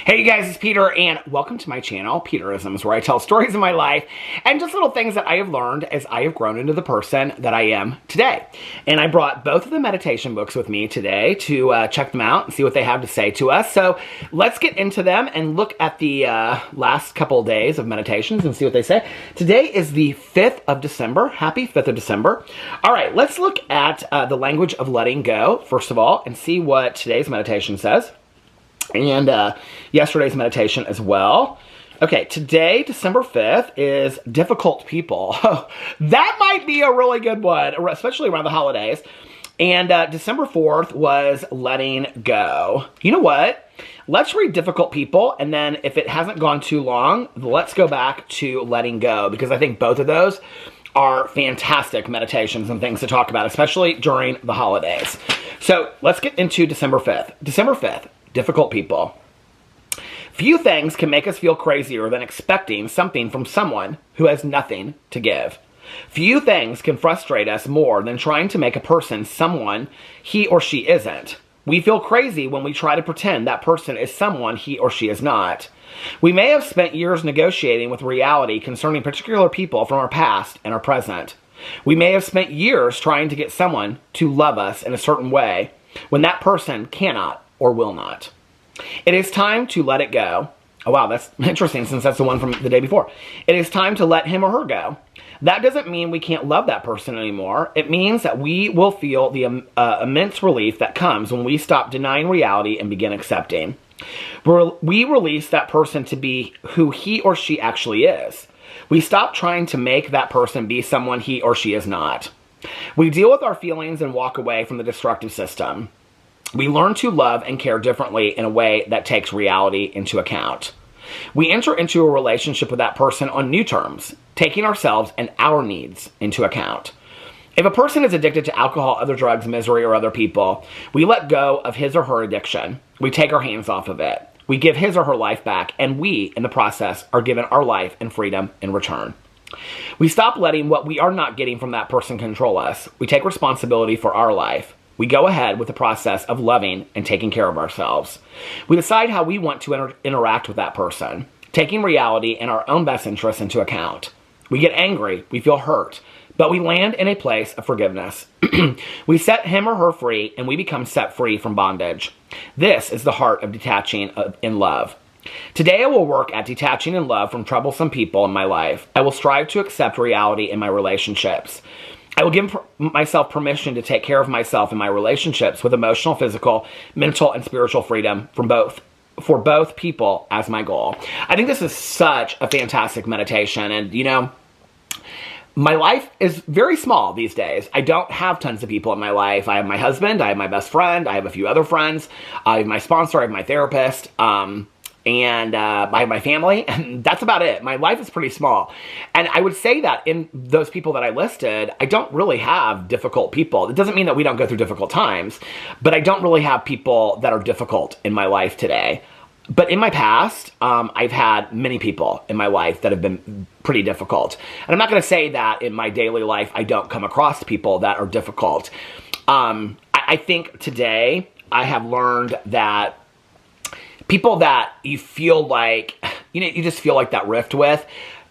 Hey guys, it's Peter, and welcome to my channel, Peterisms, where I tell stories of my life and just little things that I have learned as I have grown into the person that I am today. And I brought both of the meditation books with me today to check them out and see what they have to say to us. So let's get into them and look at the last couple of days of meditations and see what they say. Today is the 5th of December. Happy 5th of December. All right, let's look at the language of letting go, first of all, and see what today's meditation says. And yesterday's meditation as well. Okay, today, December 5th, is difficult people. That might be a really good one, especially around the holidays. And December 4th was letting go. You know what? Let's read difficult people, and then if it hasn't gone too long, let's go back to letting go, because I think both of those are fantastic meditations and things to talk about, especially during the holidays. So let's get into December 5th. December 5th. Difficult people. Few things can make us feel crazier than expecting something from someone who has nothing to give. Few things can frustrate us more than trying to make a person someone he or she isn't. We feel crazy when we try to pretend that person is someone he or she is not. We may have spent years negotiating with reality concerning particular people from our past and our present. We may have spent years trying to get someone to love us in a certain way when that person cannot or will not. It is time to let it go. Oh wow, that's interesting since that's the one from the day before. It is time to let him or her go. That doesn't mean we can't love that person anymore. It means that we will feel the immense relief that comes when we stop denying reality and begin accepting. We release that person to be who he or she actually is. We stop trying to make that person be someone he or she is not. We deal with our feelings and walk away from the destructive system. We learn to love and care differently in a way that takes reality into account. We enter into a relationship with that person on new terms, taking ourselves and our needs into account. If a person is addicted to alcohol, other drugs, misery, or other people, we let go of his or her addiction. We take our hands off of it. We give his or her life back, and we, in the process, are given our life and freedom in return. We stop letting what we are not getting from that person control us. We take responsibility for our life. We go ahead with the process of loving and taking care of ourselves. We decide how we want to interact with that person, taking reality and our own best interests into account. We get angry, we feel hurt, but we land in a place of forgiveness. We set him or her free, and we become set free from bondage. This is the heart of detaching in love. Today I will work at detaching in love from troublesome people in my life. I will strive to accept reality in my relationships. I will give myself permission to take care of myself in my relationships with emotional, physical, mental, and spiritual freedom for both people as my goal. I think this is such a fantastic meditation. And, you know, my life is very small these days. I don't have tons of people in my life. I have my husband, I have my best friend, I have a few other friends, I have my sponsor, I have my therapist, and I have my family, and that's about it. My life is pretty small. And I would say that in those people that I listed, I don't really have difficult people. It doesn't mean that we don't go through difficult times, but I don't really have people that are difficult in my life today. But in my past, I've had many people in my life that have been pretty difficult. And I'm not going to say that in my daily life I don't come across people that are difficult. I think today I have learned that people that you feel like, you know, you just feel like that rift with,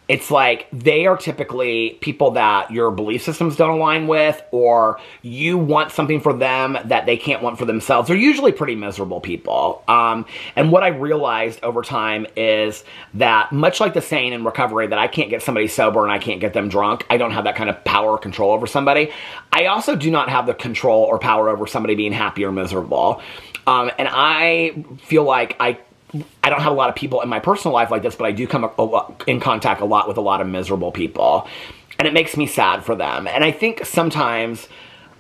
it's like they are typically people that your belief systems don't align with, or you want something for them that they can't want for themselves. They're usually pretty miserable people. And what I realized over time is that, much like the saying in recovery that I can't get somebody sober and I can't get them drunk, I don't have that kind of power or control over somebody. I also do not have the control or power over somebody being happy or miserable. And I feel like I don't have a lot of people in my personal life like this, but I do come in contact a lot with a lot of miserable people. And it makes me sad for them. And I think sometimes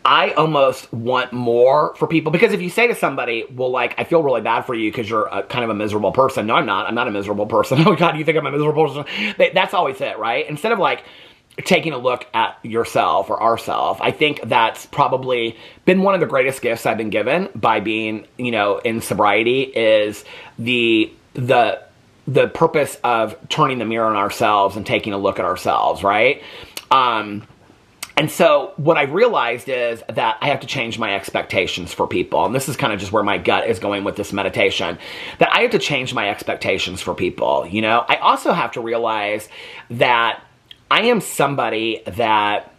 I almost want more for people. Because if you say to somebody, well, like, I feel really bad for you because you're kind of a miserable person. No, I'm not. I'm not a miserable person. Oh, God, you think I'm a miserable person? That's always it, right? Instead of, like, taking a look at yourself or ourself. I think that's probably been one of the greatest gifts I've been given by being, you know, in sobriety, is the purpose of turning the mirror on ourselves and taking a look at ourselves, right? And so what I realized is that I have to change my expectations for people. And this is kind of just where my gut is going with this meditation, that I have to change my expectations for people. You know, I also have to realize that I am somebody that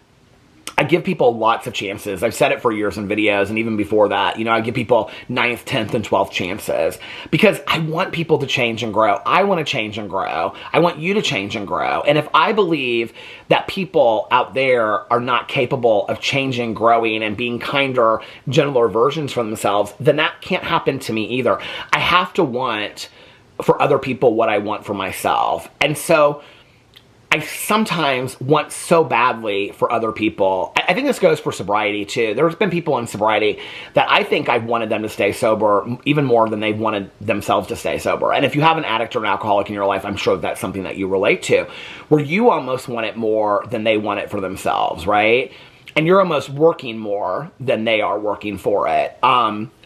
I give people lots of chances. I've said it for years in videos, and even before that, you know, I give people 9th, 10th, and 12th chances because I want people to change and grow. I want to change and grow. I want you to change and grow. And if I believe that people out there are not capable of changing, growing, and being kinder, gentler versions for themselves, then that can't happen to me either. I have to want for other people what I want for myself. And so I sometimes want so badly for other people. I think this goes for sobriety too. There's been people in sobriety that I think I've wanted them to stay sober even more than they've wanted themselves to stay sober. And if you have an addict or an alcoholic in your life, I'm sure that's something that you relate to, where you almost want it more than they want it for themselves, right? And you're almost working more than they are working for it.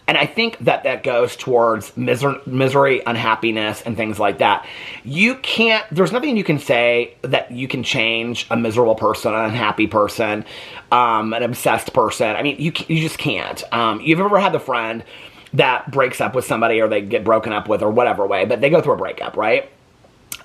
And I think that that goes towards misery, unhappiness, and things like that. You can't, there's nothing you can say that you can change a miserable person, an unhappy person, an obsessed person. I mean, you just can't. You've ever had the friend that breaks up with somebody or they get broken up with or whatever way, but they go through a breakup, right?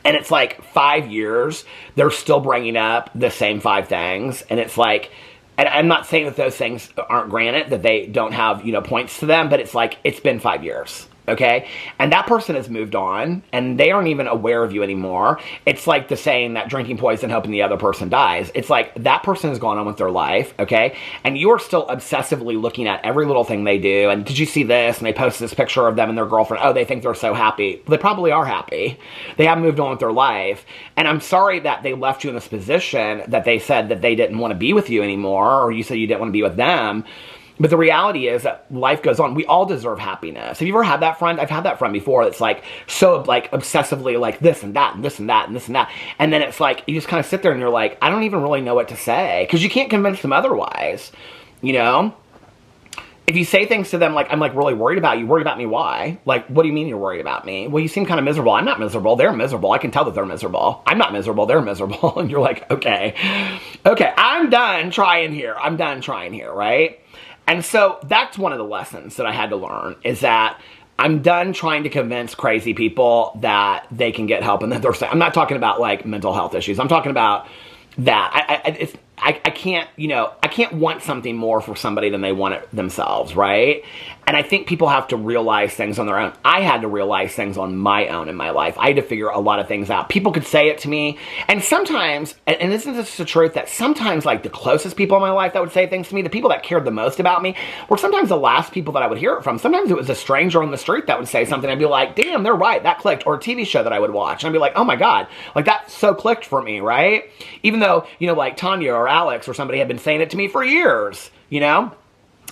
And it's like 5 years, they're still bringing up the same 5 things. And it's like, and I'm not saying that those things aren't granted, that they don't have, you know, points to them, but it's like, it's been 5 years, okay? And that person has moved on, and they aren't even aware of you anymore. It's like the saying that drinking poison hoping the other person dies. It's like that person has gone on with their life, okay? And you are still obsessively looking at every little thing they do, and did you see this? And they post this picture of them and their girlfriend. Oh, they think they're so happy. They probably are happy. They have moved on with their life. And I'm sorry that they left you in this position that they said that they didn't want to be with you anymore, or you said you didn't want to be with them. But the reality is that life goes on. We all deserve happiness. Have you ever had that friend? I've had that friend before that's like so like obsessively like this and that and this and that and this and that. And then it's like you just kind of sit there and you're like, I don't even really know what to say because you can't convince them otherwise, you know? If you say things to them like, I'm like really worried about you. Worried about me? Why? Like, what do you mean you're worried about me? Well, you seem kind of miserable. I'm not miserable. They're miserable. I can tell that they're miserable. I'm not miserable. They're miserable. And you're like, okay, I'm done trying here. I'm done trying here, right? And so that's one of the lessons that I had to learn is that I'm done trying to convince crazy people that they can get help and that they're safe. I'm not talking about like mental health issues. I'm talking about that. I can't, you know, I can't want something more for somebody than they want it themselves, right? And I think people have to realize things on their own. I had to realize things on my own in my life. I had to figure a lot of things out. People could say it to me. And sometimes, and isn't this the truth, that sometimes like the closest people in my life that would say things to me, the people that cared the most about me, were sometimes the last people that I would hear it from. Sometimes it was a stranger on the street that would say something. I'd be like, damn, they're right. That clicked. Or a TV show that I would watch. And I'd be like, oh my God, like that so clicked for me, right? Even though, you know, like Tanya or Alex or somebody had been saying it to me for years, you know?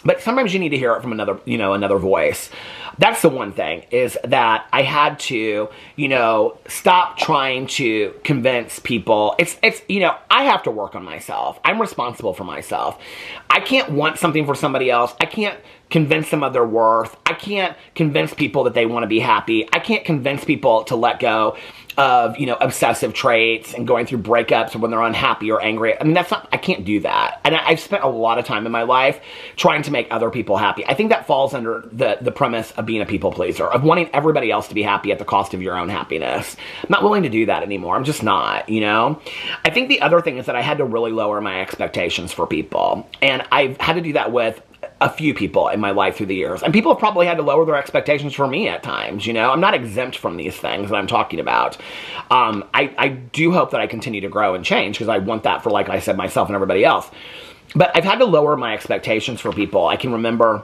But sometimes you need to hear it from another, you know, another voice. That's the one thing, is that I had to, you know, stop trying to convince people. It's, you know, I have to work on myself. I'm responsible for myself. I can't want something for somebody else. I can't convince them of their worth. I can't convince people that they want to be happy. I can't convince people to let go of, you know, obsessive traits and going through breakups when they're unhappy or angry. I mean, that's not, I can't do that. And I've spent a lot of time in my life trying to make other people happy. I think that falls under the premise of being a people pleaser, of wanting everybody else to be happy at the cost of your own happiness. I'm not willing to do that anymore. I'm just not, you know? I think the other thing is that I had to really lower my expectations for people. And I've had to do that with a few people in my life through the years. And people have probably had to lower their expectations for me at times, you know? I'm not exempt from these things that I'm talking about. I do hope that I continue to grow and change because I want that for, like I said, myself and everybody else. But I've had to lower my expectations for people. I can remember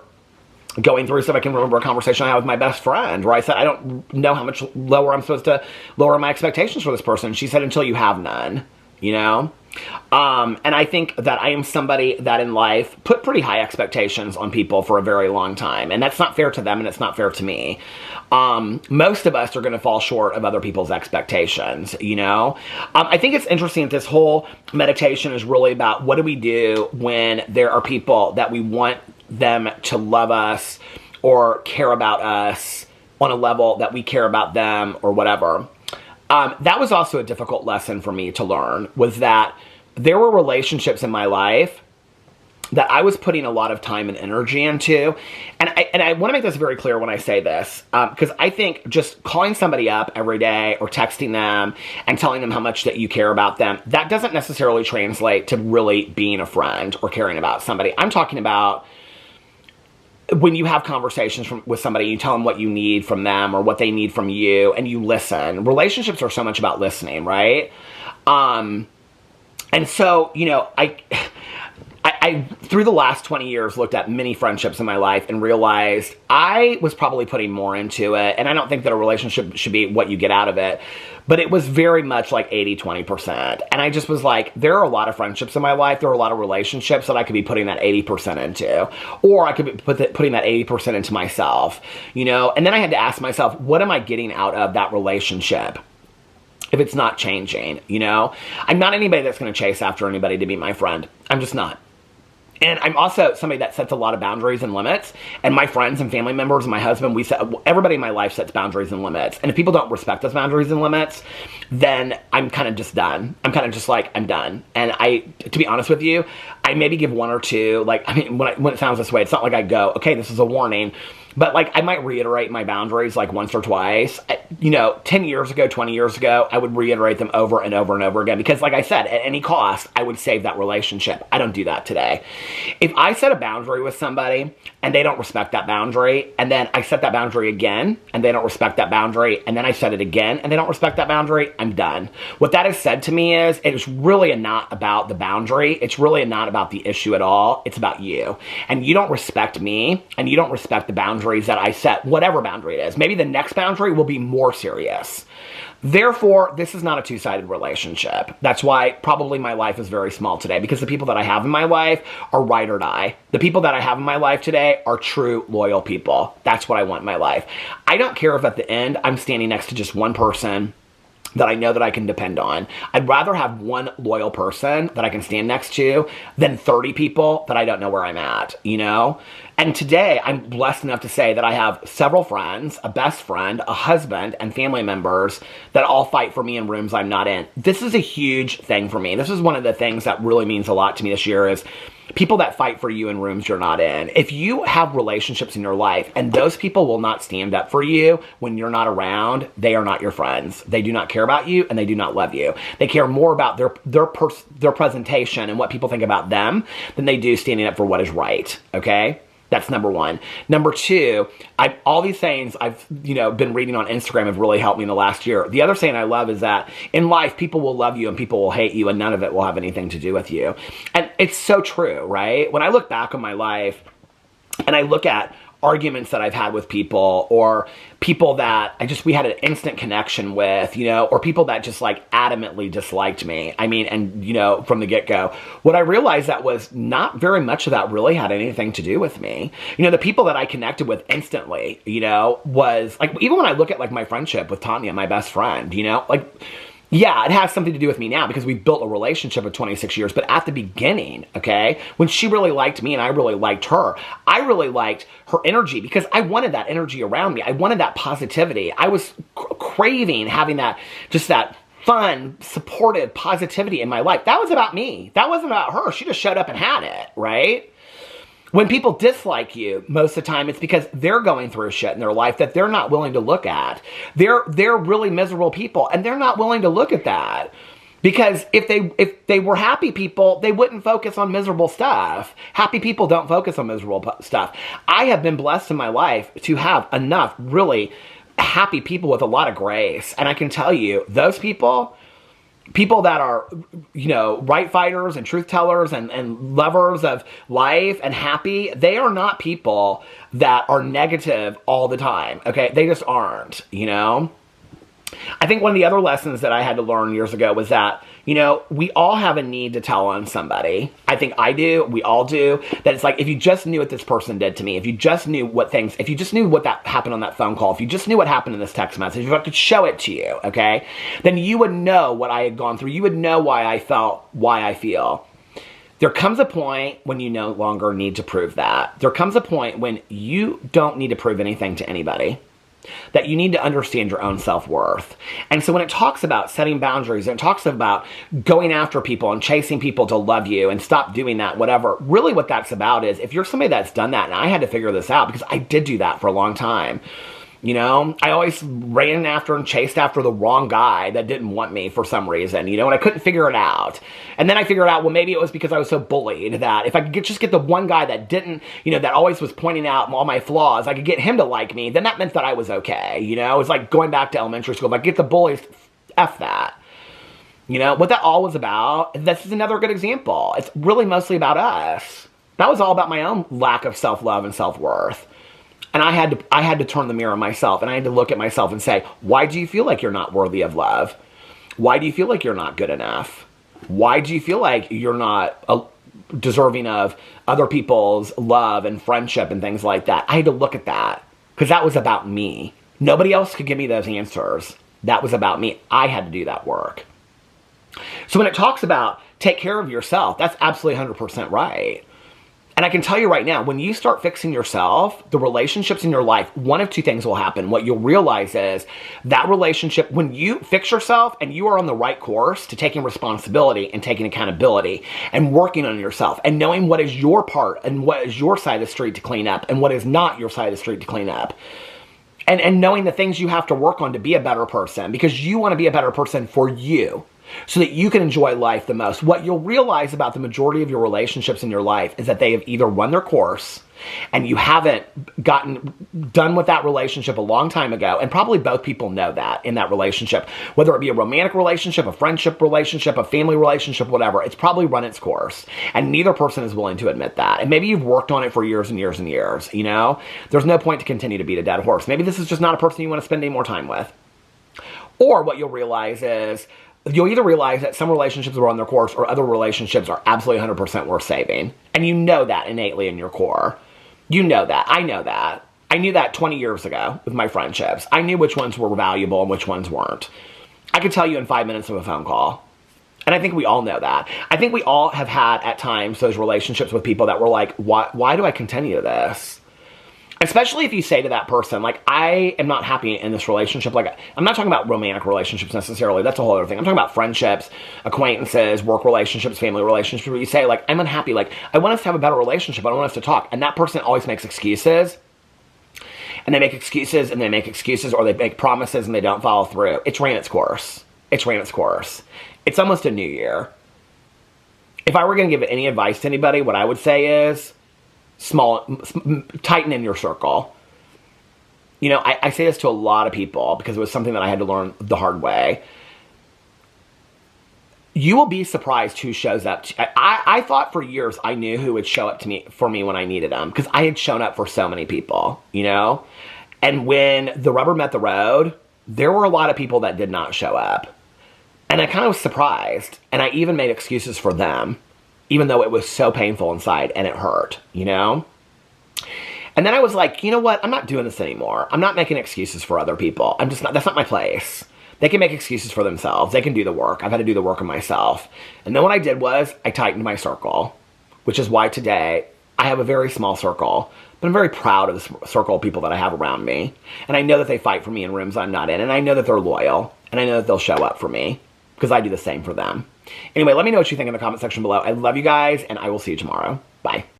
going through stuff. I can remember a conversation I had with my best friend where I said, I don't know how much lower I'm supposed to lower my expectations for this person. She said, until you have none, you know? And I think that I am somebody that in life put pretty high expectations on people for a very long time. And that's not fair to them and it's not fair to me. Most of us are going to fall short of other people's expectations, you know? I think it's interesting that this whole meditation is really about what do we do when there are people that we want them to love us or care about us on a level that we care about them or whatever. That was also a difficult lesson for me to learn, was that there were relationships in my life that I was putting a lot of time and energy into. And I want to make this very clear when I say this, because I think just calling somebody up every day or texting them and telling them how much that you care about them, that doesn't necessarily translate to really being a friend or caring about somebody. I'm talking about when you have conversations with somebody, you tell them what you need from them or what they need from you, and you listen. Relationships are so much about listening, right? And so, you know, I, through the last 20 years, looked at many friendships in my life and realized I was probably putting more into it. And I don't think that a relationship should be what you get out of it. But it was very much like 80-20%. And I just was like, there are a lot of friendships in my life. There are a lot of relationships that I could be putting that 80% into. Or I could be putting that 80% into myself, you know? And then I had to ask myself, what am I getting out of that relationship if it's not changing, you know? I'm not anybody that's going to chase after anybody to be my friend. I'm just not. And I'm also somebody that sets a lot of boundaries and limits. And my friends and family members and my husband, everybody in my life sets boundaries and limits. And if people don't respect those boundaries and limits, then I'm kind of just done. I'm kind of just like, I'm done. And to be honest with you, I maybe give one or two, like, I mean, when it sounds this way, it's not like I go, okay, this is a warning. But, like, I might reiterate my boundaries, like, once or twice. You know, 10 years ago, 20 years ago, I would reiterate them over and over and over again. Because, like I said, at any cost, I would save that relationship. I don't do that today. If I set a boundary with somebody, and they don't respect that boundary, and then I set that boundary again, and they don't respect that boundary, and then I set it again, and they don't respect that boundary, I'm done. What that has said to me is, it's really not about the boundary. It's really not about the issue at all. It's about you. And you don't respect me, and you don't respect the boundary that I set, whatever boundary it is. Maybe the next boundary will be more serious. Therefore, this is not a two-sided relationship. That's why probably my life is very small today, because the people that I have in my life are ride or die. The people that I have in my life today are true, loyal people. That's what I want in my life. I don't care if at the end I'm standing next to just one person that I know that I can depend on. I'd rather have one loyal person that I can stand next to than 30 people that I don't know where I'm at, you know? And today, I'm blessed enough to say that I have several friends, a best friend, a husband, and family members that all fight for me in rooms I'm not in. This is a huge thing for me. This is one of the things that really means a lot to me this year is people that fight for you in rooms you're not in. If you have relationships in your life and those people will not stand up for you when you're not around, they are not your friends. They do not care about you and they do not love you. They care more about their presentation and what people think about them than they do standing up for what is right, okay? That's number one. Number two, all these sayings I've been reading on Instagram have really helped me in the last year. The other saying I love is that in life, people will love you and people will hate you and none of it will have anything to do with you. And it's so true, right? When I look back on my life and I look at arguments that I've had with people or people that we had an instant connection with, or people that just like adamantly disliked me. I mean, and from the get-go, what I realized that was not very much of that really had anything to do with me. The people that I connected with instantly, was like, even when I look at like my friendship with Tanya, my best friend, yeah, it has something to do with me now because we built a relationship of 26 years. But at the beginning, okay, when she really liked me and I really liked her, I really liked her energy because I wanted that energy around me. I wanted that positivity. I was craving having that fun, supportive positivity in my life. That was about me. That wasn't about her. She just showed up and had it, right? When people dislike you, most of the time, it's because they're going through shit in their life that they're not willing to look at. They're really miserable people, and they're not willing to look at that. Because if they were happy people, they wouldn't focus on miserable stuff. Happy people don't focus on miserable stuff. I have been blessed in my life to have enough really happy people with a lot of grace. And I can tell you, those people that are, right fighters and truth tellers and lovers of life and happy, they are not people that are negative all the time, okay? They just aren't, I think one of the other lessons that I had to learn years ago was that, we all have a need to tell on somebody. I think I do. We all do. That it's like, if you just knew what this person did to me, if you just knew if you just knew what that happened on that phone call, if you just knew what happened in this text message, if I could show it to you, okay, then you would know what I had gone through. You would know why I felt, why I feel. There comes a point when you no longer need to prove that. There comes a point when you don't need to prove anything to anybody. that you need to understand your own self-worth. And so when it talks about setting boundaries and it talks about going after people and chasing people to love you and stop doing that, whatever, really what that's about is if you're somebody that's done that, and I had to figure this out because I did do that for a long time. You know, I always ran after and chased after the wrong guy that didn't want me for some reason, you know, and I couldn't figure it out. And then I figured out, well, maybe it was because I was so bullied that if I could just get the one guy that didn't, you know, that always was pointing out all my flaws, I could get him to like me, then that meant that I was okay, you know? It was like going back to elementary school. If I get the bullies, F that. You know, what that all was about, this is another good example. It's really mostly about us. That was all about my own lack of self-love and self-worth. And I had to turn the mirror on myself, and I had to look at myself and say, why do you feel like you're not worthy of love? Why do you feel like you're not good enough? Why do you feel like you're not deserving of other people's love and friendship and things like that? I had to look at that because that was about me. Nobody else could give me those answers. That was about me. I had to do that work. So when it talks about take care of yourself, that's absolutely 100% right. And I can tell you right now, when you start fixing yourself, the relationships in your life, one of two things will happen. What you'll realize is that relationship, when you fix yourself and you are on the right course to taking responsibility and taking accountability and working on yourself and knowing what is your part and what is your side of the street to clean up and what is not your side of the street to clean up. And knowing the things you have to work on to be a better person because you want to be a better person for you. So that you can enjoy life the most. What you'll realize about the majority of your relationships in your life is that they have either run their course and you haven't gotten done with that relationship a long time ago, and probably both people know that in that relationship, whether it be a romantic relationship, a friendship relationship, a family relationship, whatever, it's probably run its course, and neither person is willing to admit that. And maybe you've worked on it for years and years and years, you know? There's no point to continue to beat a dead horse. Maybe this is just not a person you want to spend any more time with. Or what you'll realize is, you'll either realize that some relationships are on their course or other relationships are absolutely 100% worth saving. And you know that innately in your core. You know that. I know that. I knew that 20 years ago with my friendships. I knew which ones were valuable and which ones weren't. I could tell you in 5 minutes of a phone call. And I think we all know that. I think we all have had at times those relationships with people that were like, why do I continue this? Especially if you say to that person, like, I am not happy in this relationship. Like, I'm not talking about romantic relationships necessarily. That's a whole other thing. I'm talking about friendships, acquaintances, work relationships, family relationships, where you say, like, I'm unhappy. Like, I want us to have a better relationship. I don't want us to talk. And that person always makes excuses. And they make excuses, and they make excuses, or they make promises, and they don't follow through. It's ran its course. It's ran its course. It's almost a new year. If I were going to give any advice to anybody, what I would say is, tighten in your circle. You know, I say this to a lot of people because it was something that I had to learn the hard way. You will be surprised who shows up. I thought for years I knew who would show up for me when I needed them because I had shown up for so many people, you know? And when the rubber met the road, there were a lot of people that did not show up. And I kind of was surprised. And I even made excuses for them, even though it was so painful inside and it hurt, you know? And then I was like, you know what? I'm not doing this anymore. I'm not making excuses for other people. That's not my place. They can make excuses for themselves. They can do the work. I've had to do the work on myself. And then what I did was I tightened my circle, which is why today I have a very small circle, but I'm very proud of the circle of people that I have around me. And I know that they fight for me in rooms I'm not in. And I know that they're loyal. And I know that they'll show up for me because I do the same for them. Anyway, let me know what you think in the comment section below. I love you guys, and I will see you tomorrow. Bye.